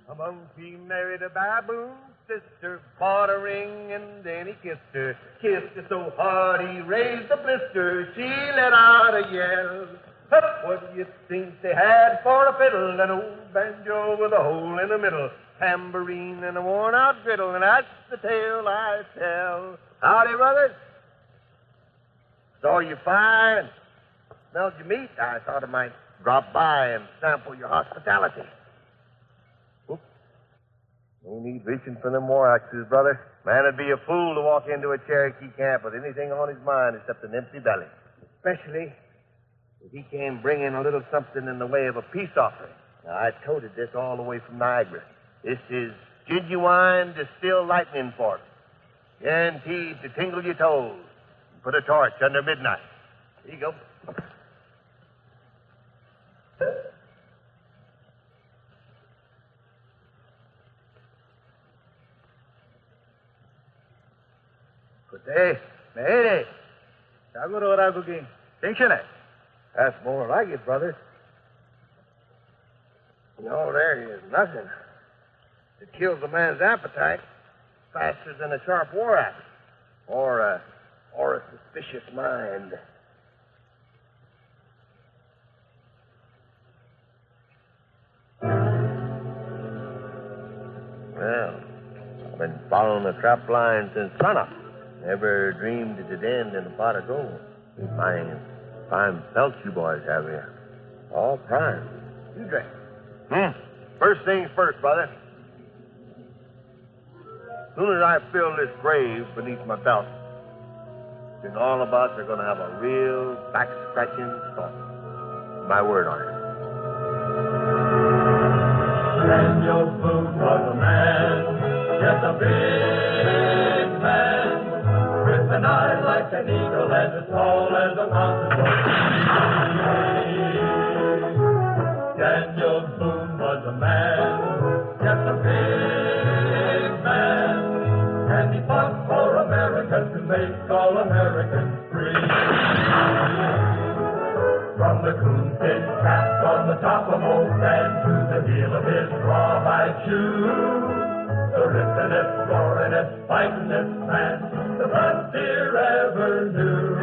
A monkey married a baboon sister, bought a ring, and then he kissed her. Kissed her so hard he raised a blister. She let out a yell. Hup, what do you think they had for a fiddle? An old banjo with a hole in the middle, tambourine and a worn-out griddle, and that's the tale I tell. Howdy, brothers. Saw you fire and smelled your meat. I thought I might drop by and sample your hospitality. Oops. No need reaching for them war axes, brother. Man'd be a fool to walk into a Cherokee camp with anything on his mind except an empty belly. Especially if he came bringing a little something in the way of a peace offering. Now, I toted this all the way from Niagara. This is genuine distilled lightning fork. Guaranteed to tingle your toes. Put a torch under midnight. Here you go. Mayday. That's more like it, brother. No, there is nothing. It kills a man's appetite faster than a sharp war axe. Or a suspicious mind. Well, I've been following the trap line since sunup. Never dreamed it'd end in a pot of gold. Fine pelts you boys have here. All prime. You drink. First things first, brother. As soon as I fill this grave beneath my belt, then all of us are going to have a real back-scratching story. My word on it. Daniel Boone was a man, yes, a big man, with an eye like an eagle and as tall as a mountain. Daniel Boone was a man, yes, a big man, and he fought for America to make all Americans free. From the coon-pin cap on the top of old Dan to the heel of his rawhide shoe, the rippin'est, roarin'est, fightin'est man the frontier ever knew.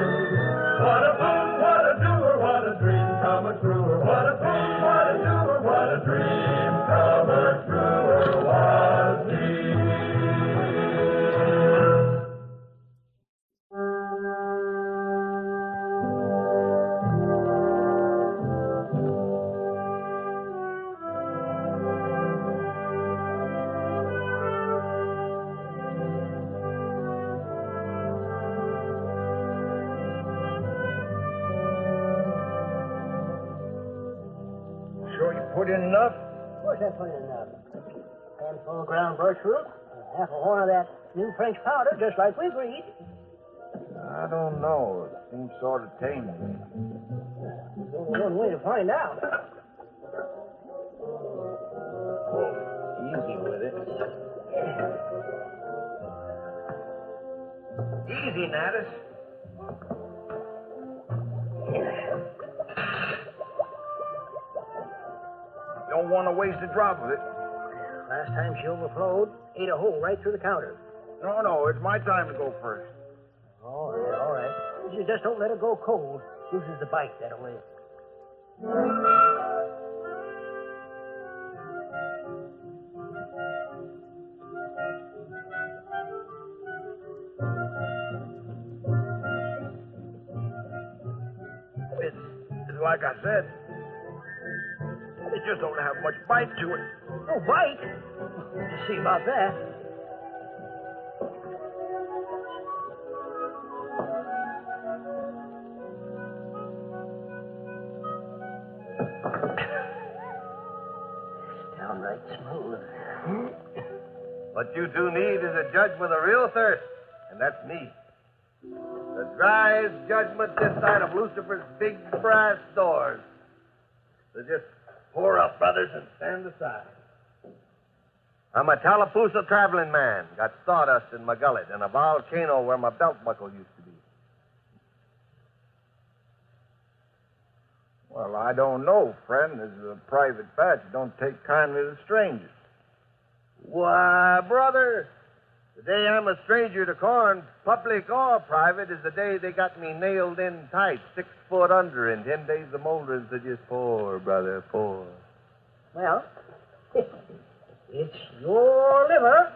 What a boom, what a doer, what a dream come a truer. What a boom, what a doer, what a dream come a truer was he. Sure you put in enough? Of course I put in enough. Handful of ground birch root, half a horn of that new French powder, just like we agreed. I don't know. It seems sort of tame to me. There's only one way to find out. Easy with it. Easy, Natus. Don't want to waste a drop of it. Last time she overflowed, ate a hole right through the counter. No, it's my time to go first. All right. You just don't let it go cold. Loses the bite that way. It's like I said. It just don't have much bite to it. No bite? Just see about that. It's downright smooth. What you do need is a judge with a real thirst, and that's me. The driest judgment this side of Lucifer's big brass doors. So just pour up, brothers, and stand aside. I'm a Tallapoosa traveling man. Got sawdust in my gullet and a volcano where my belt buckle used to be. Well, I don't know, friend. This is a private batch. Don't take kindly to strangers. Why, brother, the day I'm a stranger to corn, public or private, is the day they got me nailed in tight, 6 foot under, and 10 days of moldering, so just pour, brother, pour. Well, it's your liver.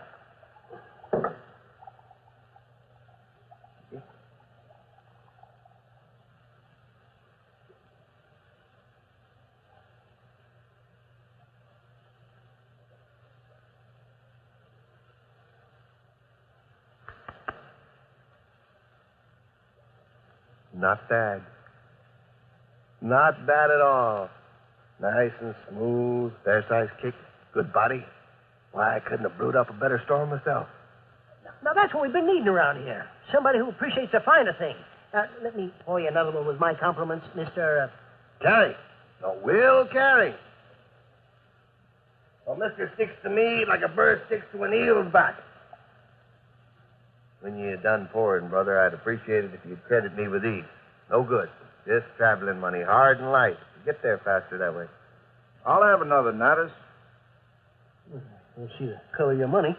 Not bad. Not bad at all. Nice and smooth, fair size kick, good body. Why, I couldn't have brewed up a better storm myself. Now, that's what we've been needing around here. Somebody who appreciates the finer thing. Let me pour you another one with my compliments, Mr. Carey. No, Will Carey. Well, Mister sticks to me like a bird sticks to an eel's back. When you're done pouring, brother, I'd appreciate it if you'd credit me with these. No good. Just traveling money, hard and light. You get there faster that way. I'll have another, Natus. We'll see the color of your money.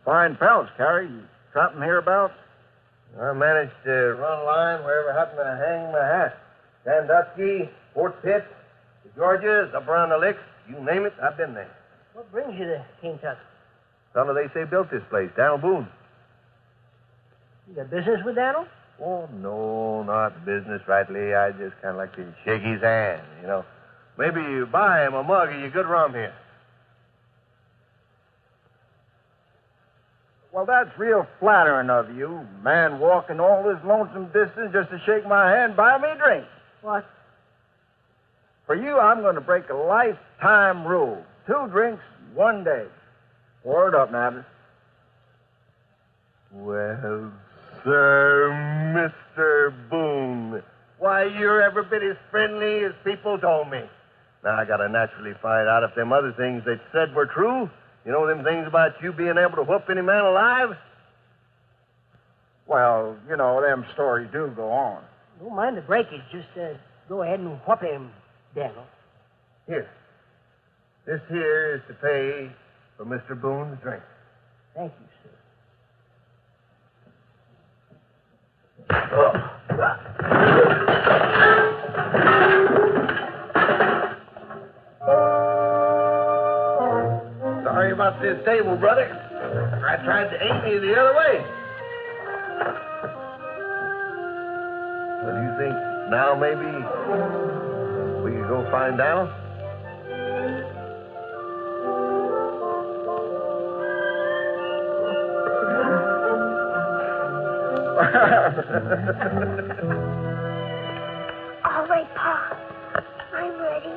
Fine pelts, Carey. You trapping hereabouts? I managed to run a line wherever I happened to hang my hat. Sandusky, Fort Pitt, the Georgias, up around the Licks. You name it, I've been there. What brings you to Kentucky? Fellow they say built this place, Daniel Boone. You got business with Daniel? Oh, no, not business rightly. I just kind of like to shake his hand, you know. Maybe you buy him a mug of your good rum here. Well, that's real flattering of you. Man walking all this lonesome distance just to shake my hand, buy me a drink. What? For you, I'm going to break a lifetime rule. 2 drinks, 1 day. Pour it up, Natus. Well, sir, Mr. Boone, why, you're every bit as friendly as people told me. Now, I got to naturally find out if them other things they said were true. You know them things about you being able to whoop any man alive? Well, you know, them stories do go on. Don't mind the breakage. Just go ahead and whoop him, Daniel. Here. This here is to pay for Mr. Boone's drink. Thank you, sir. Sorry about this table, brother. I tried to aim you the other way. What do you think? Now maybe we could go find Daniel? All right, Pa. I'm ready.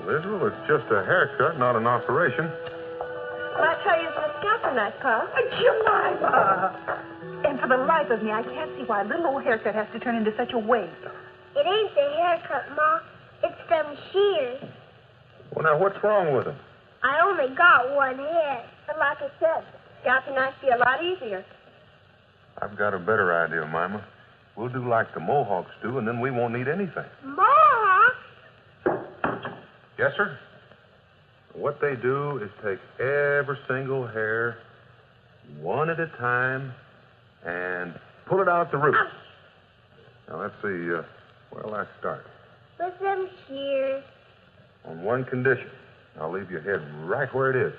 Little, it's just a haircut, not an operation. Well, I try using a scalpel knife, Pa. Jemima! And for the life of me, I can't see why a little old haircut has to turn into such a wig. It ain't the haircut, Ma. It's them shears. Well, now, what's wrong with them? I only got 1 head. But like I said, scalpel knife be a lot easier. I've got a better idea, Mima. We'll do like the Mohawks do, and then we won't need anything. Ma! Yes, sir? What they do is take every single hair, one at a time, and pull it out the roots. Now, let's see, where'll I start? With them shears. On one condition. I'll leave your head right where it is.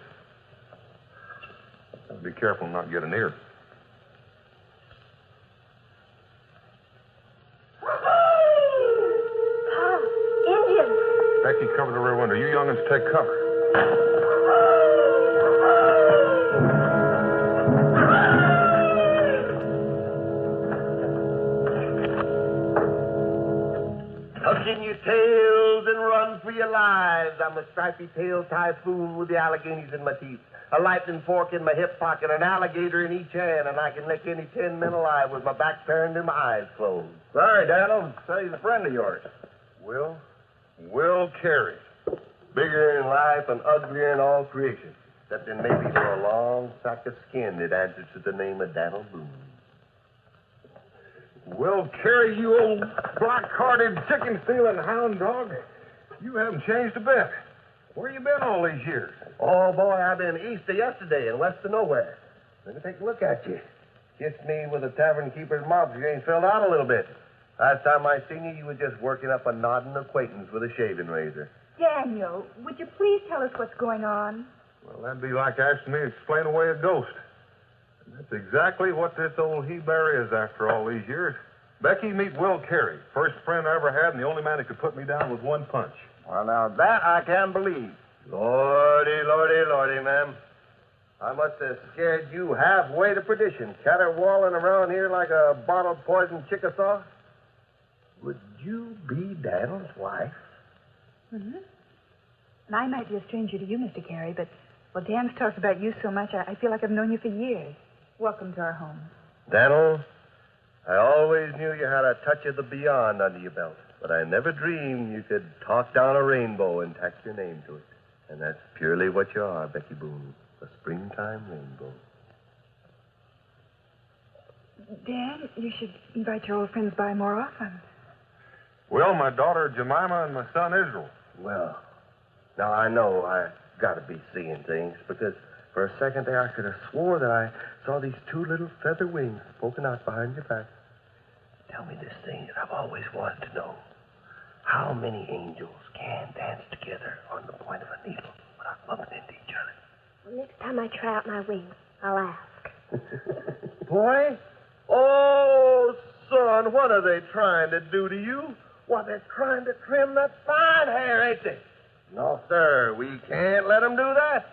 Be careful not to get an ear. Pa, Indians. Becky, cover the rear window. You young'uns take cover. Tuck in your tails and run for your lives. I'm a stripy-tailed typhoon with the Alleghenies in my teeth, a lightning fork in my hip pocket, an alligator in each hand, and I can lick any 10 men alive with my back turned and my eyes closed. Sorry, Daniel. Say he's a friend of yours. Will Carey. Bigger in life and uglier in all creation, except in maybe for a long sack of skin that answers to the name of Daniel Boone. Will Carey, you old black-hearted, chicken-stealing hound dog. You haven't changed a bit. Where you been all these years? Oh, boy, I've been east of yesterday and west of nowhere. Let me take a look at you. Kissed me with a tavern keeper's mouth. You ain't filled out a little bit. Last time I seen you, you were just working up a nodding acquaintance with a shaving razor. Daniel, would you please tell us what's going on? Well, that'd be like asking me to explain away a ghost. And that's exactly what this old he-bear is after all these years. Becky, meet Will Carey. First friend I ever had and the only man who could put me down with one punch. Well, now, that I can believe. Lordy, lordy, lordy, ma'am. I must have scared you halfway to perdition, caterwauling around here like a bottled poison Chickasaw. Would you be Daniel's wife? Mm-hmm. And I might be a stranger to you, Mr. Carey, but, well, Dan's talked about you so much, I feel like I've known you for years. Welcome to our home. Daniel, I always knew you had a touch of the beyond under your belt, but I never dreamed you could talk down a rainbow and tack your name to it. And that's purely what you are, Becky Boone, a springtime rainbow. Dan, you should invite your old friends by more often. Will, my daughter Jemima and my son Israel. Well, now I know I got to be seeing things, because for a second there I could have swore that I saw these two little feather wings poking out behind your back. Tell me this thing that I've always wanted to know. How many angels can dance together on the point of a needle without bumping into each other? Well, next time I try out my wings, I'll ask. Boy? Oh, son, what are they trying to do to you? Why, they're trying to trim that fine hair, ain't they? No, sir, we can't let them do that.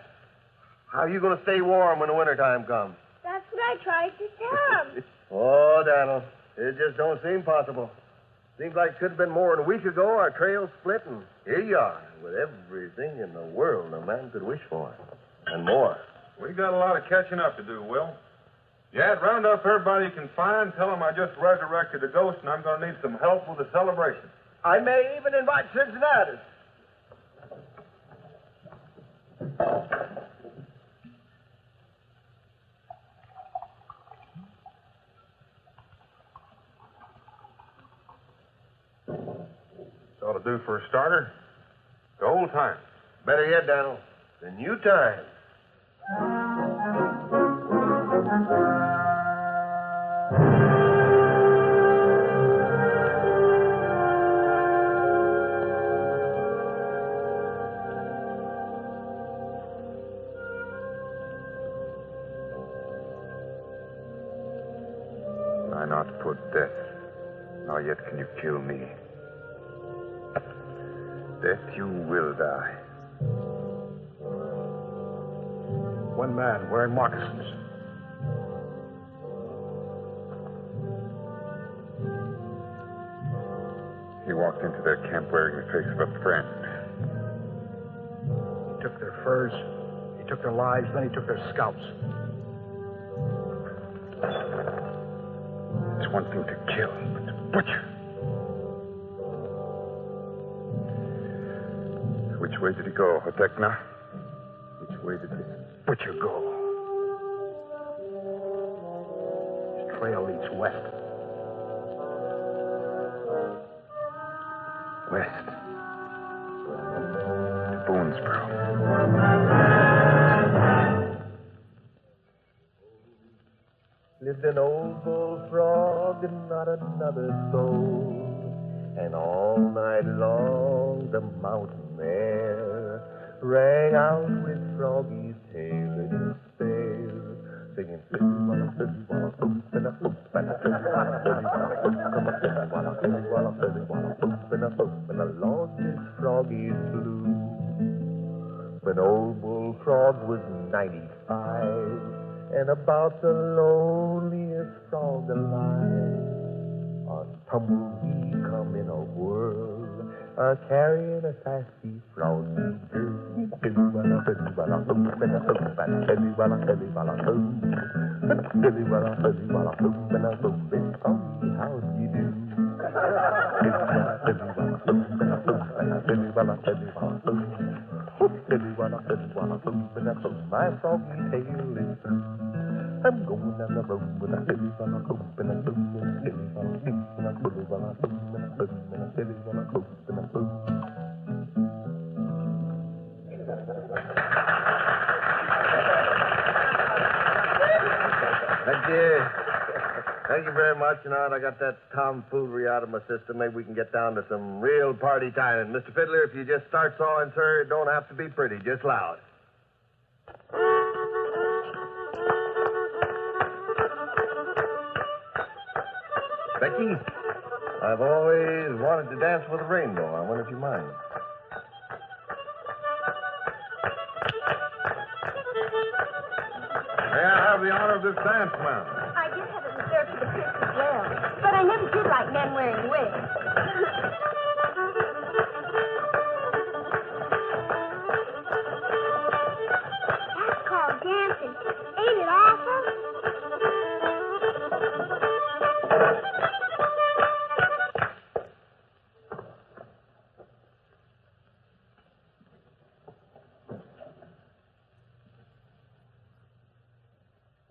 How are you going to stay warm when the wintertime comes? That's what I tried to tell him. Oh, Daniel, it just don't seem possible. Seems like it could have been more than a week ago. Our trails split, and here you are, with everything in the world a man could wish for, and more. We got a lot of catching up to do, Will. Yeah, round up everybody you can find. Tell them I just resurrected a ghost, and I'm going to need some help with the celebration. I may even invite Cincinnati. Ought to do for a starter. The old time. Better yet, Daniel, the new time. Try not to put death, nor yet can you kill me. Death you will die. One man wearing moccasins. He walked into their camp wearing the face of a friend. He took their furs, he took their lives, then he took their scalps. It's one thing to kill, but to butcher. Which way did he go, Hotekna? Which way did this butcher go? His trail leads west. West. To Boonesboro. Lived an old bullfrog and not another soul. And all night long the mountain air rang out with Froggy's tale in despair, singing and along with Froggy's blue. When old bullfrog was 95 and about the loneliest frog alive, a tumbleweed come in a whirl, carrying a sassy froggy girl. How do you do? My froggy tail is through. I'm going down the road with a silly one, a boom, and a boom, and a silly one, a boom, and a boom, and a boom, and a boom, and a silly one, a boom, and a boom. Yeah. Thank you very much. You know, I got that tomfoolery out of my system. Maybe we can get down to some real party time. Mr. Fiddler, if you just start sawing, sir, it don't have to be pretty, just loud. Becky, I've always wanted to dance with a rainbow. I wonder if you mind. May I have the honor of this dance, ma'am? I did have it reserved for the prince as well, but I never did like men wearing wigs. That's called dancing. Ain't it awful?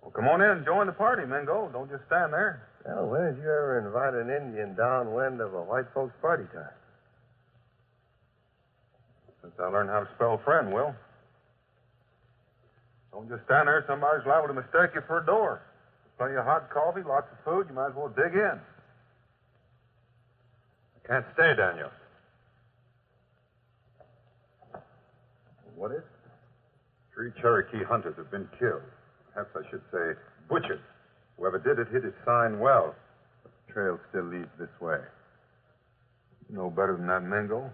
Well, come on in. Join the party, Mingo. Don't just stand there. Well, when did you ever invite an Indian downwind of a white folks' party time? Since I learned how to spell friend, Will. Don't just stand there. Somebody's liable to mistake you for a door. Plenty of hot coffee, lots of food. You might as well dig in. I can't stay, Daniel. What is it? 3 Cherokee hunters have been killed. Perhaps I should say butchered. Whoever did it hid his sign well. But the trail still leads this way. You know better than that, Mingo.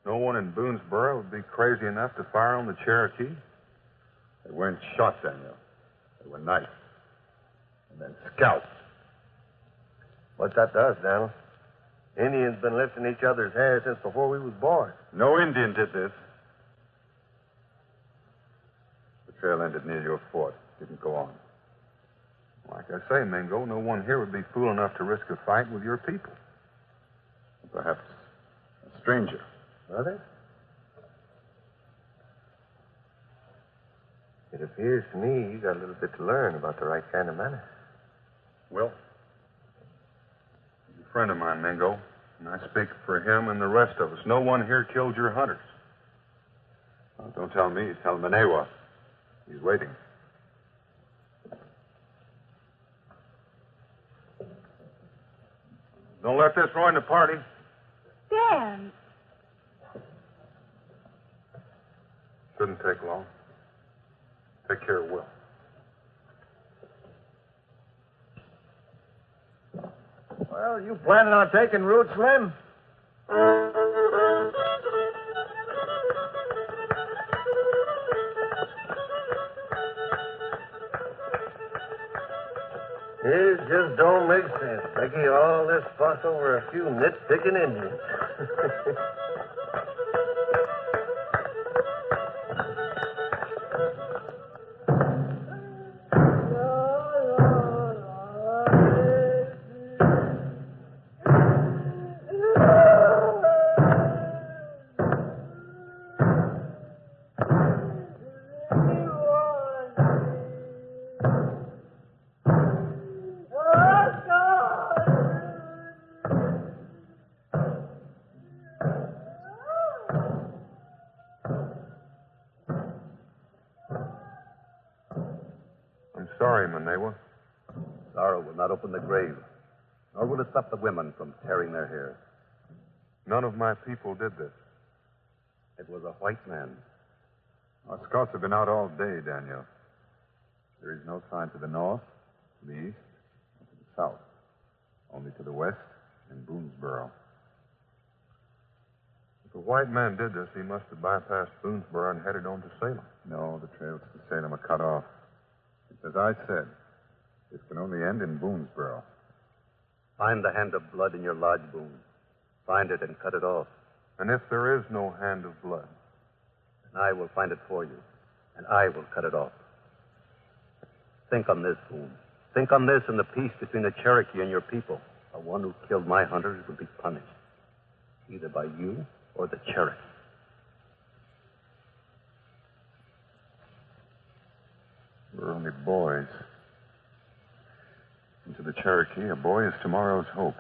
No one in Boonesboro would be crazy enough to fire on the Cherokee. They weren't shot, Daniel. They were knifed. And then scalped. What that does, Daniel? Indians been lifting each other's hair since before we was born. No Indian did this. The trail ended near your fort. Didn't go on. Like I say, Mingo, no one here would be fool enough to risk a fight with your people. Perhaps a stranger. Brother? It appears to me you got a little bit to learn about the right kind of manners. Will? He's a friend of mine, Mingo. And I speak for him and the rest of us. No one here killed your hunters. Oh, don't tell me. Tell Manewa. He's waiting. Don't let this ruin the party. Dan. Shouldn't take long. Take care of Will. Well, you planning on taking root, Slim? It just don't make sense, Becky. All this fuss over a few nitpicking Indians. I'm sorry, Manewa. Sorrow will not open the grave, nor will it stop the women from tearing their hair. None of my people did this. It was a white man. Our scouts have been out all day, Daniel. There is no sign to the north, to the east, or to the south. Only to the west and Boonesboro. If a white man did this, he must have bypassed Boonesboro and headed on to Salem. No, the trails to Salem are cut off. It's as I said. This can only end in Boonesboro. Find the hand of blood in your lodge, Boone. Find it and cut it off. And if there is no hand of blood, And I will find it for you, and I will cut it off. Think on this, Boone. Think on this and the peace between the Cherokee and your people. The one who killed my hunters will be punished, either by you or the Cherokee. We're only boys. And to the Cherokee, a boy is tomorrow's hope.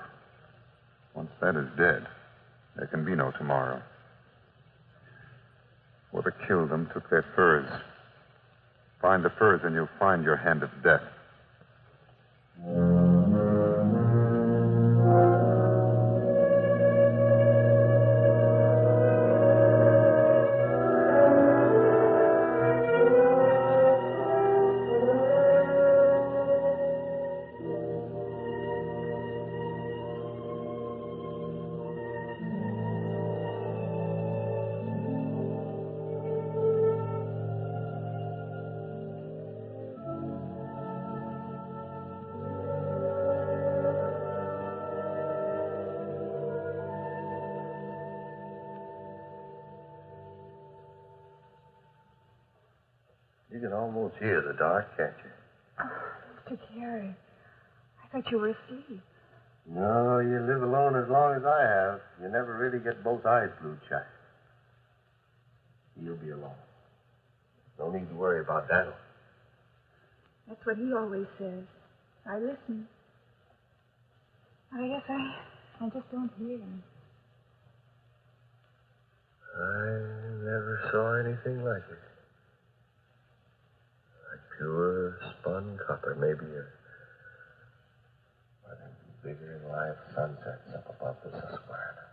Once that is dead, there can be no tomorrow. Whoever killed them took their furs. Find the furs and you'll find your hand of death. You can almost hear the dark, can't you? Oh, Mr. Carey, I thought you were asleep. No, you live alone as long as I have. You never really get both eyes glued shut. You'll be alone. No need to worry about Daniel. That's what he always says. I listen. I guess I just don't hear him. I never saw anything like it. Like pure spun copper, maybe one of them bigger than life sunsets up above the Susquehanna.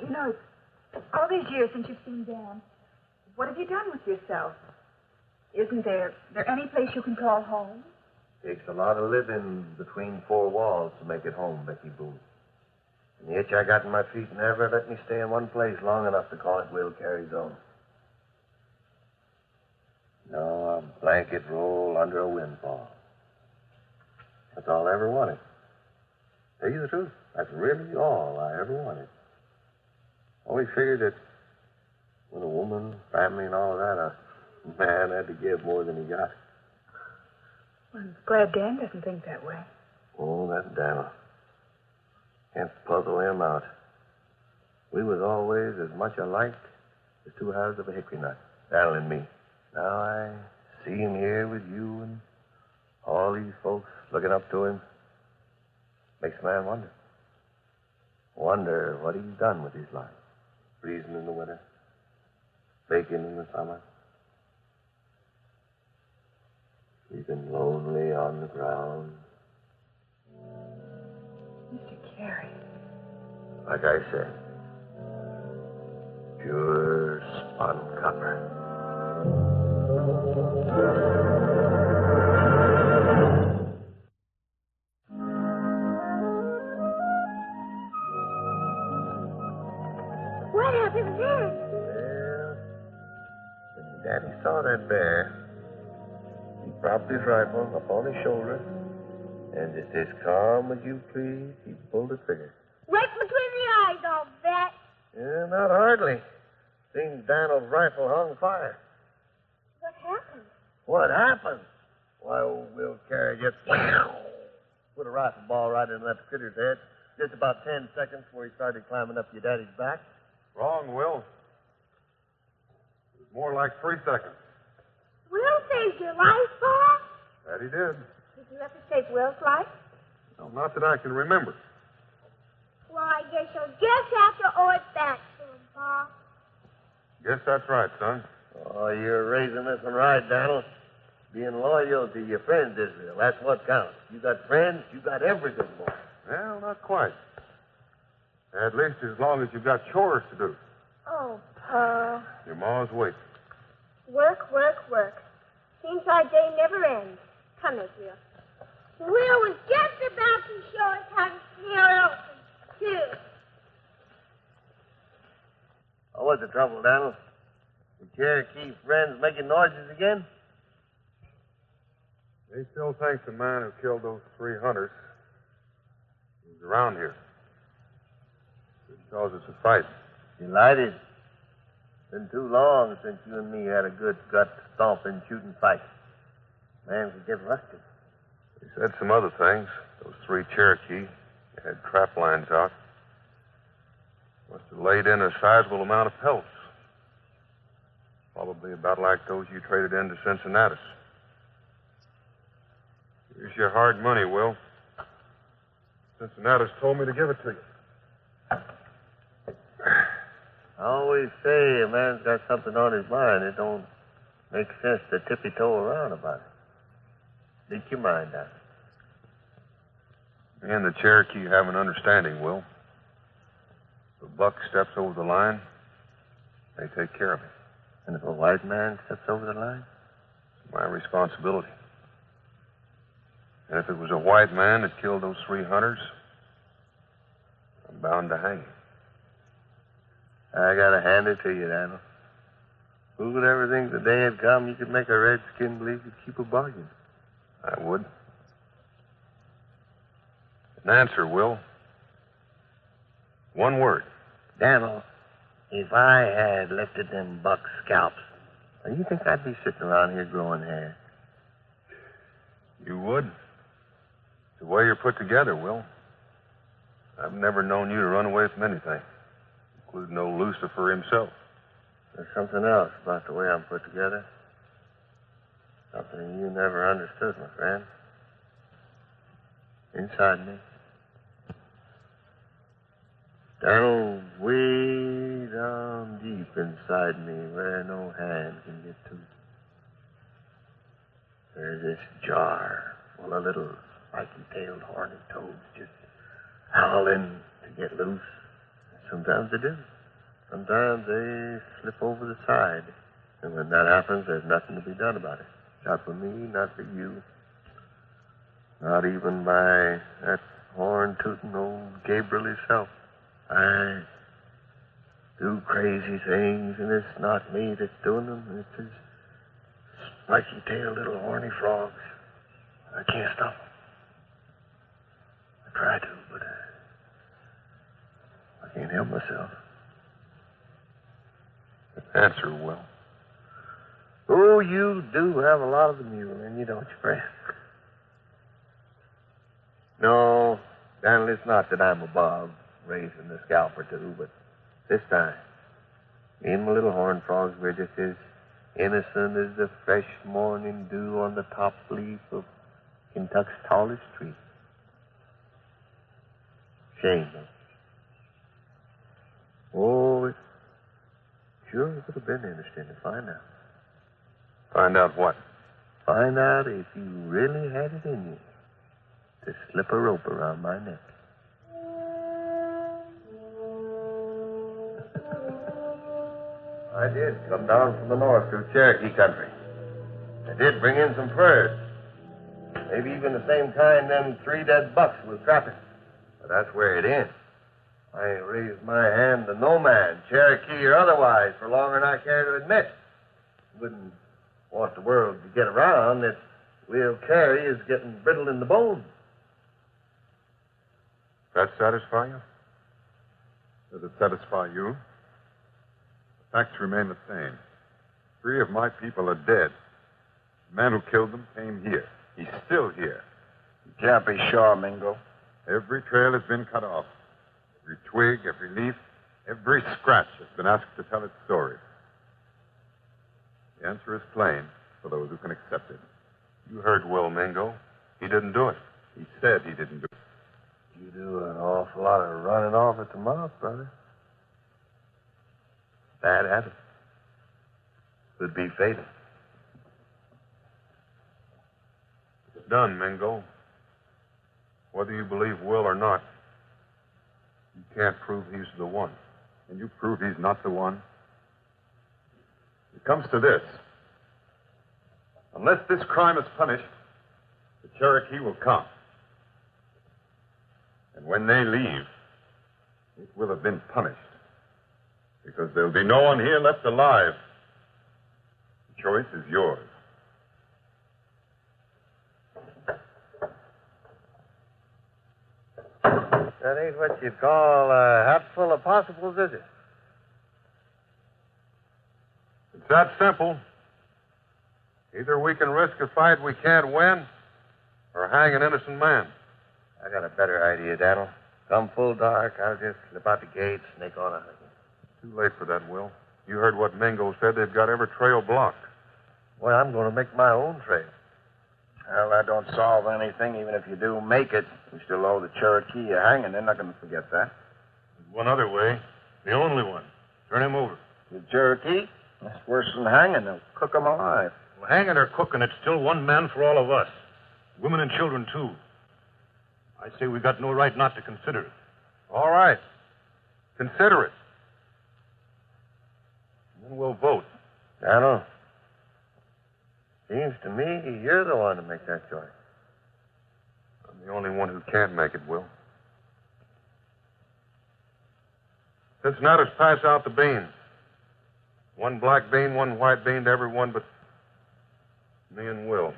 You know, it's all these years since you've seen Dan. What have you done with yourself? Isn't there any place you can call home? Takes a lot of living between four walls to make it home, Becky Boone. And the itch I got in my feet never let me stay in one place long enough to call it Will Carey's own. No, a blanket roll under a windfall. That's all I ever wanted. Tell you the truth, that's really all I ever wanted. Always figured that with a woman, family, and all of that, a man had to give more than he got. Well, I'm glad Dan doesn't think that way. Oh, that Daniel. Can't puzzle him out. We was always as much alike as two halves of a hickory nut, Daniel and me. Now I see him here with you and all these folks looking up to him. Makes a man wonder. Wonder what he's done with his life. Freezing in the winter, baking in the summer. Sleeping lonely on the ground. Mr. Carey. Like I said, pure spun copper. What happened then? Well, when Daddy saw that bear, he propped his rifle up on his shoulder, and just as calm as you please, he pulled the trigger. Right between the eyes, I'll bet. Yeah, not hardly. Seems Daniel's rifle hung fire. What happened? What happened? Why, old Will Carey just put a rifle ball right in that critter's head. Just about 10 seconds before he started climbing up your daddy's back. Wrong, Will. It was more like 3 seconds. Will saved your life, Pa? That he did. Did you ever save Will's life? No, not that I can remember. Well, I guess you'll just have to owe it back to him, Pa. Guess that's right, son. Oh, you're raising this one right, Daniel. Being loyal to your friends, Israel. That's what counts. You got friends, you got everything, boy. Well, not quite. At least as long as you've got chores to do. Oh, Pa. Your ma's waiting. Work, work, work. Seems our day never ends. Come, Israel. Will was just about to show us how to snare open, too. Oh, what's the trouble, Daniel? The Cherokee friends making noises again? They still think the man who killed those 3 hunters is around here. Could cause us a fight. Delighted. Been too long since you and me had a good gut-stomping, shooting fight. Man could get rusted. He said some other things. Those 3 Cherokee had trap lines out. Must have laid in a sizable amount of pelts. Probably about like those you traded into Cincinnati. Here's your hard money, Will. Cincinnati's told me to give it to you. I always say a man's got something on his mind. It don't make sense to tippy-toe around about it. Speak your mind out. Me and the Cherokee have an understanding, Will. If a buck steps over the line, they take care of him. And if a white man steps over the line? It's my responsibility. And if it was a white man that killed those 3 hunters, I'm bound to hang him. I gotta hand it to you, Daniel. Who would ever think the day had come you could make a redskin believe you'd keep a bargain? I would. An answer, Will. One word. Daniel, if I had lifted them buck scalps, do you think I'd be sitting around here growing hair? You would. It's the way you're put together, Will. I've never known you to run away from anything, including old Lucifer himself. There's something else about the way I'm put together. Something you never understood, my friend. Inside me. Down way down deep inside me where no hand can get to. There's this jar full of little spiky-tailed horny toads just howling to get loose. Sometimes they do. Sometimes they slip over the side. And when that happens, there's nothing to be done about it. Not for me, not for you. Not even by that horn-tooting old Gabriel himself. I do crazy things, and it's not me that's doing them. It's these spiky-tailed little horny frogs. I can't stop them. I try to, but I can't help myself. Answer, Will. Oh, you do have a lot of the mule in you, don't you, friend? No, Daniel, it's not that I'm above raising the scalp or two, but this time, me and my little horn frogs, we're just as innocent as the fresh morning dew on the top leaf of Kentucky's tallest tree. Shame, though. Oh, it sure would have been interesting to find out. Find out what? Find out if you really had it in you to slip a rope around my neck. I did come down from the north through Cherokee country. I did bring in some furs. Maybe even the same kind them 3 dead bucks was trapping. But that's where it ends. I ain't raised my hand to no man, Cherokee or otherwise, for longer than I care to admit. Wouldn't want the world to get around that Will Carey is getting brittle in the bone. That satisfy you? Does it satisfy you? The facts remain the same. 3 of my people are dead. The man who killed them came here. He's still here. You can't be sure, Mingo. Every trail has been cut off. Every twig, every leaf, every scratch has been asked to tell its story. The answer is plain for those who can accept it. You heard Will, Mingo. He didn't do it. He said he didn't do it. You do an awful lot of running off at the mouth, brother. Bad habit. Could be fatal. It's done, Mingo. Whether you believe Will or not, you can't prove he's the one. Can you prove he's not the one? It comes to this. Unless this crime is punished, the Cherokee will come. And when they leave, it will have been punished. Because there'll be no one here left alive. The choice is yours. That ain't what you'd call a hat full of possibles, is it? It's that simple. Either we can risk a fight we can't win, or hang an innocent man. I got a better idea, Daniel. Come full dark, I'll just slip out the gate, snake on out. Too late for that, Will. You heard what Mingo said. They've got every trail blocked. Well, I'm going to make my own trail. Well, that don't solve anything. Even if you do make it, you still owe the Cherokee a hanging. They're not going to forget that. There's one other way. The only one. Turn him over. The Cherokee? That's worse than hanging. They'll cook him alive. Well, hanging or cooking, it's still one man for all of us. Women and children, too. I say we got no right not to consider it. All right. Consider it. And then we'll vote. Donald, seems to me you're the one to make that choice. I'm the only one who can't make it, Will. Cincinnati's pass out the beans. One black bean, one white bean to everyone but me and Will.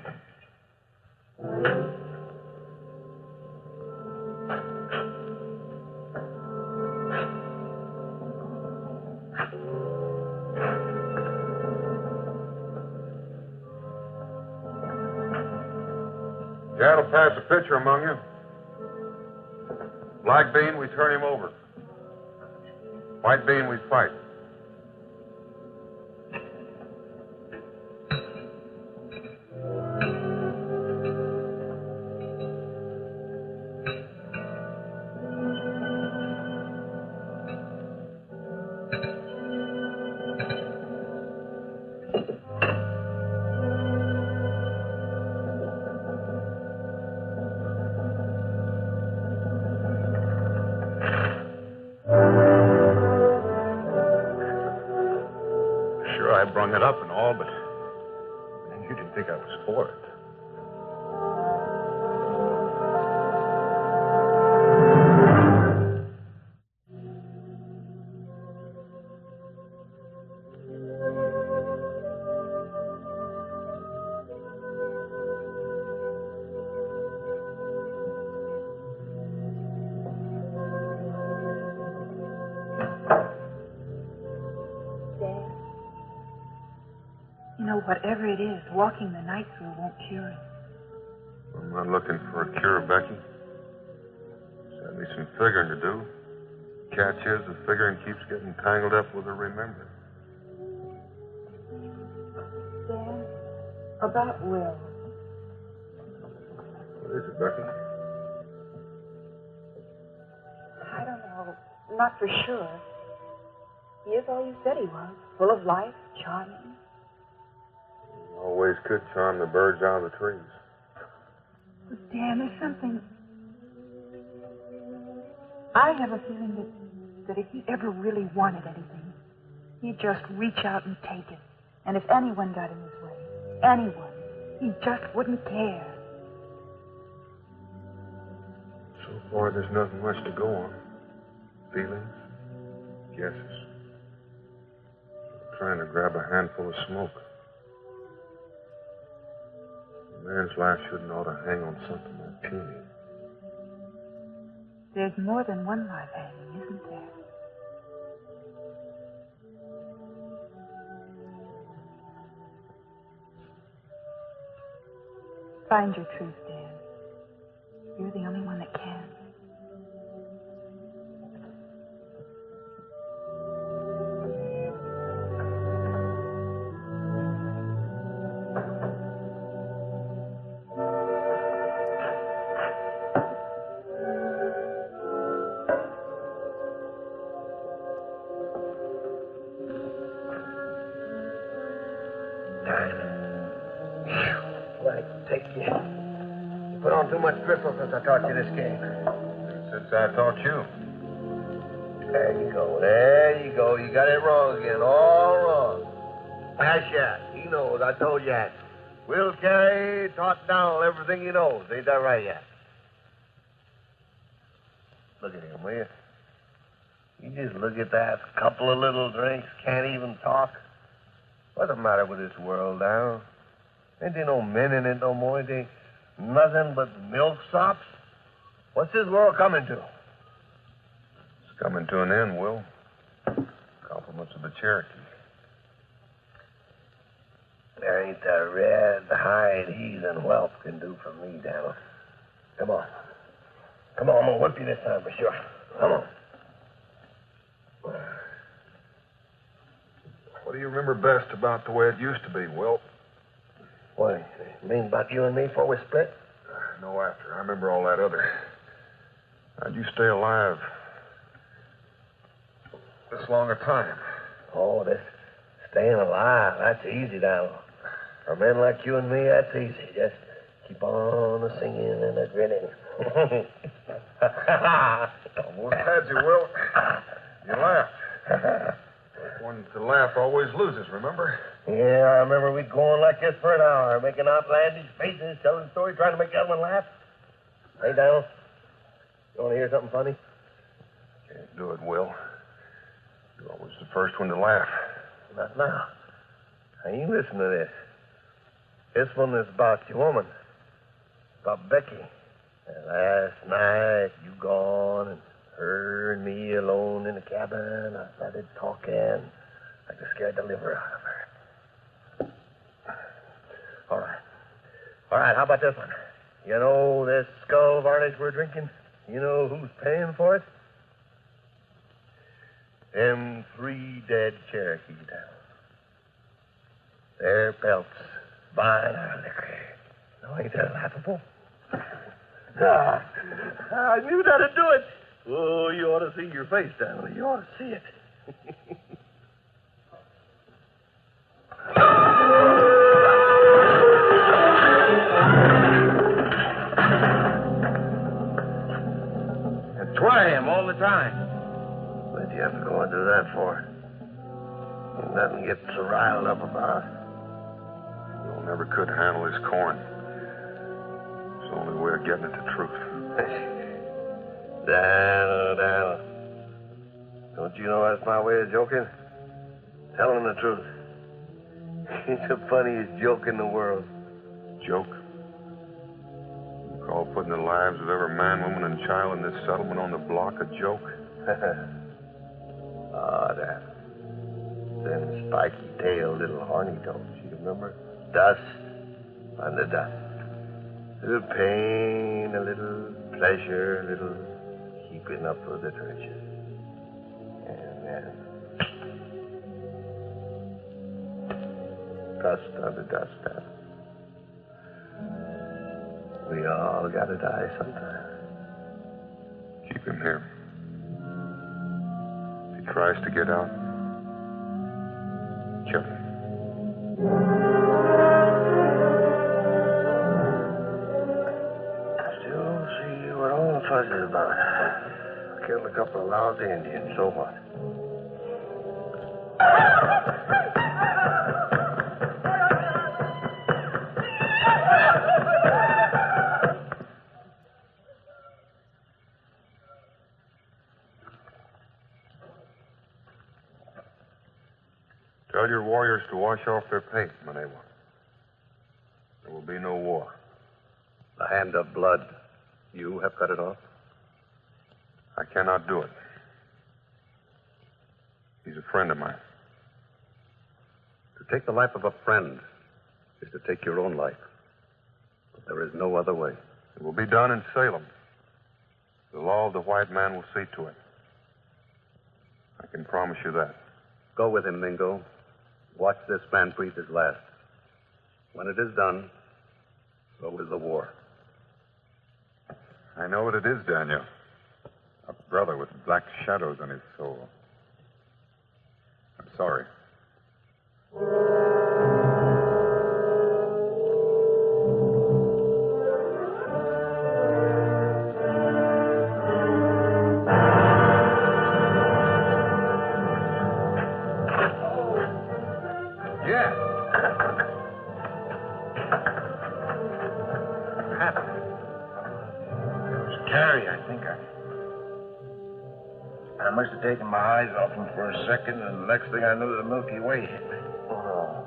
Dad will pass a pitcher among you. Black bean, we turn him over. White bean, we fight. I brung it up and all, but you didn't think I was for it. Whatever it is, walking the night through won't cure it. I'm not looking for a cure, Becky. Just had me some figuring to do. Catch is, the figuring keeps getting tangled up with the remembering. Dad, about Will. What is it, Becky? I don't know. Not for sure. He is all you said he was. Full of life, charming. Always could charm the birds out of the trees. But Dan, there's something. I have a feeling that if he ever really wanted anything, he'd just reach out and take it. And if anyone got in his way, anyone, he just wouldn't care. So far, there's nothing much to go on. Feelings, guesses. I'm trying to grab a handful of smoke. A man's life shouldn't ought to hang on something that puny. There's more than one life hanging, isn't there? Find your truth, Dan. You're the only one that can. Too much gripple since I taught you this game. Since I taught you. There you go. There you go. You got it wrong again. All wrong. Pass yet. He knows. I told you that. Will Carey taught down everything he knows. Ain't that right yet? Look at him, will you? You just look at that. Couple of little drinks. Can't even talk. What's the matter with this world now? Ain't there no men in it no more? Ain't there nothing but milksops? What's this world coming to? It's coming to an end, Will. Compliments of the Cherokee. There ain't the red hide heathen whelp can do for me, Daniel. Come on. Come on, I'm gonna whip you this time for sure. Come on. What do you remember best about the way it used to be, Will? What, you mean about you and me before we split? No, after. I remember all that other. How'd you stay alive this long a time? Oh, this staying alive, that's easy now. For men like you and me, that's easy. Just keep on a-singing and a-grinning. Almost had you, Will. You laughed. One to laugh always loses, remember? Yeah, I remember we'd go on like this for an hour, making outlandish faces, telling stories, trying to make the other one laugh. Hey, Donald, you want to hear something funny? Can't do it, Will. You're always the first one to laugh. Not now. Now, you listen to this. This one is about your woman, about Becky. And last night, you gone, and her and me alone in the cabin. I started talking like I scared the liver out of her. All right, how about this one? You know this skull varnish we're drinking? You know who's paying for it? Them 3 dead Cherokees down. Their pelts buying our liquor. Now, ain't that laughable? I knew that'd do it. Oh, you ought to see your face, Daniel. You ought to see it. And try him all the time. What'd you have to go and do that for? Ain't nothing gets so riled up about. Will never could handle his corn. It's the only way of getting at the truth. Daniel. Don't you know that's my way of joking? Telling the truth. It's the funniest joke in the world. Joke? You call putting the lives of every man, woman, and child in this settlement on the block a joke? That. Them spiky-tailed little horny toads, you remember? Dust under dust. A little pain, a little pleasure, a little keeping up with the trenches. And then dust under dust. We all gotta die sometime. Keep him here. If he tries to get out, kill him. Still see what all the fuss is about. Killed a couple of lousy Indians, so what? Tell your warriors to wash off their paint, Manewa. There will be no war. The hand of blood, you have cut it off? I cannot do it. He's a friend of mine. To take the life of a friend is to take your own life. But there is no other way. It will be done in Salem. The law of the white man will see to it. I can promise you that. Go with him, Mingo. Watch this man breathe his last. When it is done, so is the war. I know what it is, Daniel. A brother with black shadows on his soul. I'm sorry. Yeah. What happened? It was Terry, I think. I must have taken my eyes off him for a second, and the next thing I knew, the Milky Way hit me. Oh.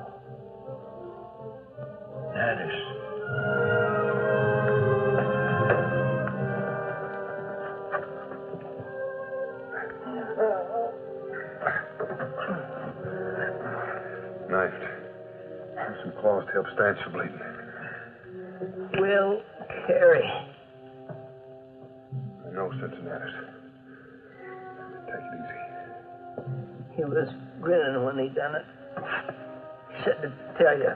That is. Knifed. Here's some cloths to help stanch the bleeding. Will carry. I know, Cincinnati. Take it easy. He was grinning when he done it. He said to tell you.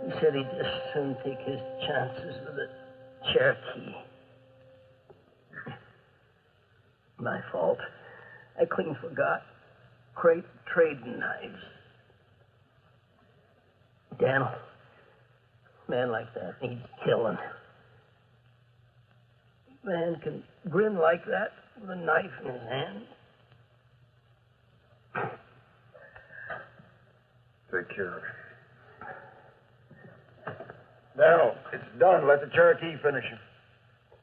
He said he'd just soon take his chances with a Cherokee. My fault. I clean forgot. Great trading knives. Daniel. A man like that needs killing. A man can grin like that with a knife in his hand. Take care of it. Daniel, it's done. Let the Cherokee finish him.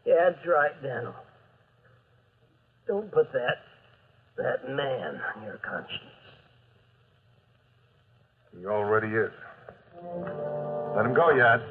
Yeah, that's right, Daniel. Don't put that man on your conscience. He already is. Let him go, Yad.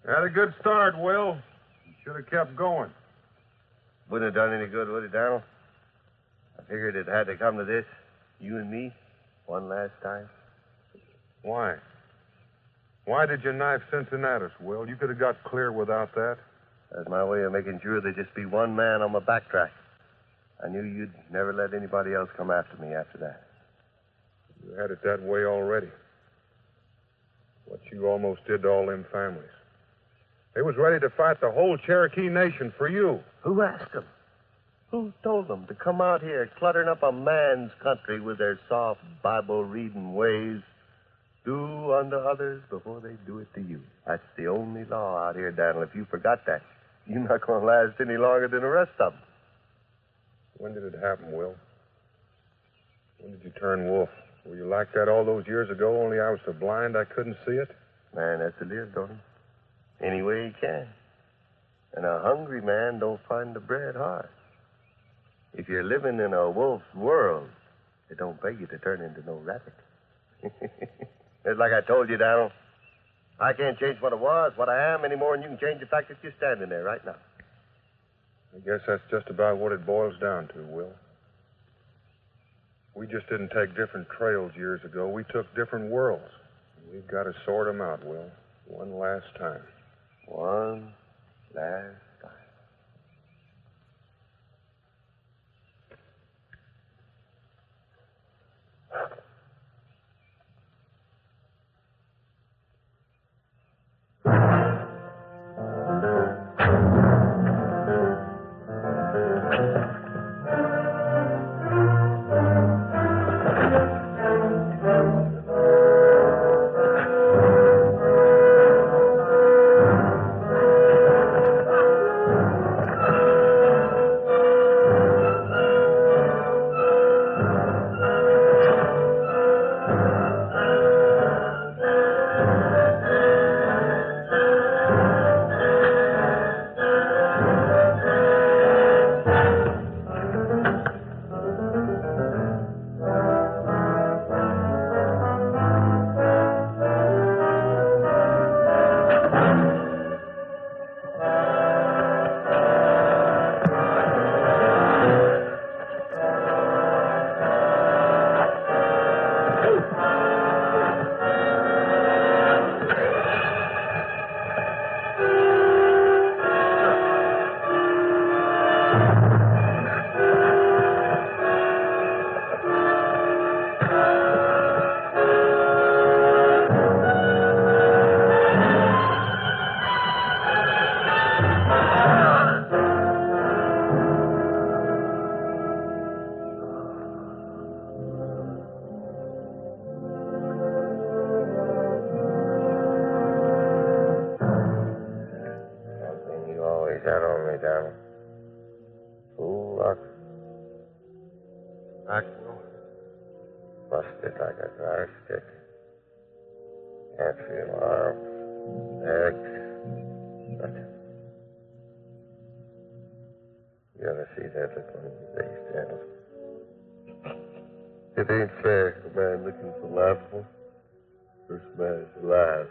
Had a good start, Will. You should have kept going. Wouldn't have done any good, would it, Donald? I figured it had to come to this. You and me, one last time. Why? Why did you knife Cincinnatus, Will? You could have got clear without that. That's my way of making sure there'd just be one man on my backtrack. I knew you'd never let anybody else come after me after that. You had it that way already. What you almost did to all them families. They was ready to fight the whole Cherokee nation for you. Who asked them? Who told them to come out here cluttering up a man's country with their soft Bible-reading ways? Do unto others before they do it to you. That's the only law out here, Daniel. If you forgot that, you're not going to last any longer than the rest of them. When did it happen, Will? When did you turn wolf? Were you like that all those years ago, only I was so blind I couldn't see it? Man has to live, don't he? Any way he can. And a hungry man don't find the bread hard. If you're living in a wolf's world, it don't pay you to turn into no rabbit. It's like I told you, Donald. I can't change what I was, what I am, any more than you can change the fact that you're standing there right now. I guess that's just about what it boils down to, Will. We just didn't take different trails years ago. We took different worlds. We've got to sort them out, Will. One last time. One last time. Axel. Busted like a dry stick. Can't feel arms, legs, nothing. You ought to see that look on his face, Daniel. It ain't fair, a man looking so laughable. First man alive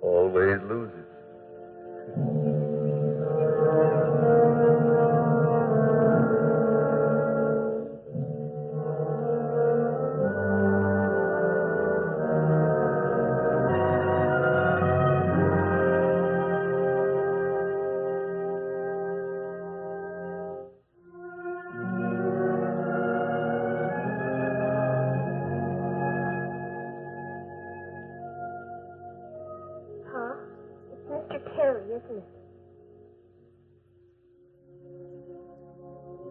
always loses.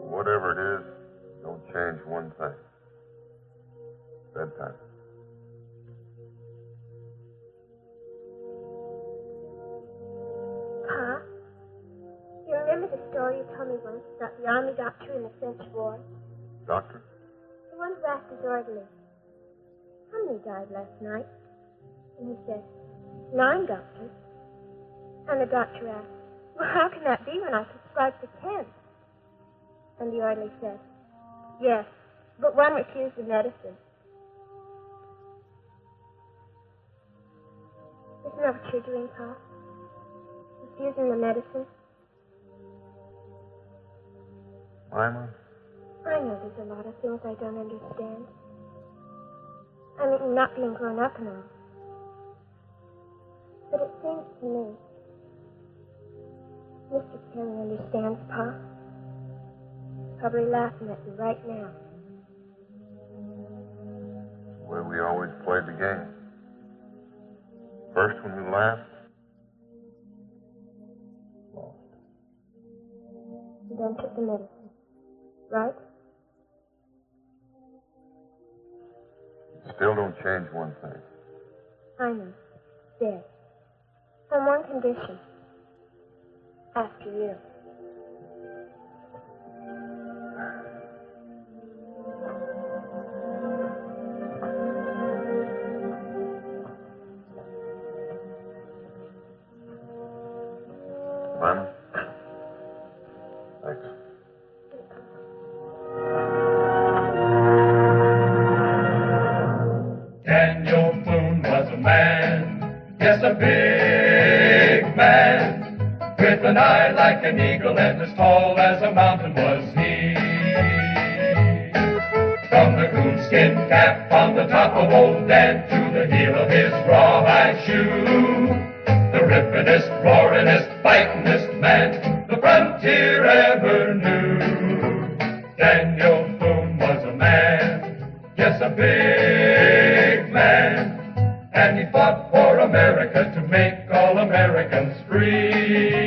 Whatever it is, don't change one thing. Bedtime. Pa, you remember the story you told me once about the army doctor in the French War? Doctor? The one who asked his orderly, how many died last night? And he said, 9, doctor. And the doctor asked, well, how can that be when I prescribed for 10? And the orderly said, yes, but one refused the medicine. Isn't that what you're doing, Pa? Refusing the medicine? Mama? I know there's a lot of things I don't understand. I mean, not being grown up and all. But it seems to me Mr. Perry understands, Pa. Probably laughing at you right now. The way we always played the game. First when we laughed, lost. And then took the medicine, right? Still don't change one thing. I know. There. On one condition. After you. Mama? Thanks. Daniel Boone was a man, yes, a big man, with an eye like an eagle and as tall as a mountain was he. From the coonskin cap on the top of old Dan to the heel of his rawhide shoe, the rippin'est, roarin'est, fightin'est man the frontier ever knew. Daniel Boone was a man, yes, a big man, and he fought for America to make all Americans free.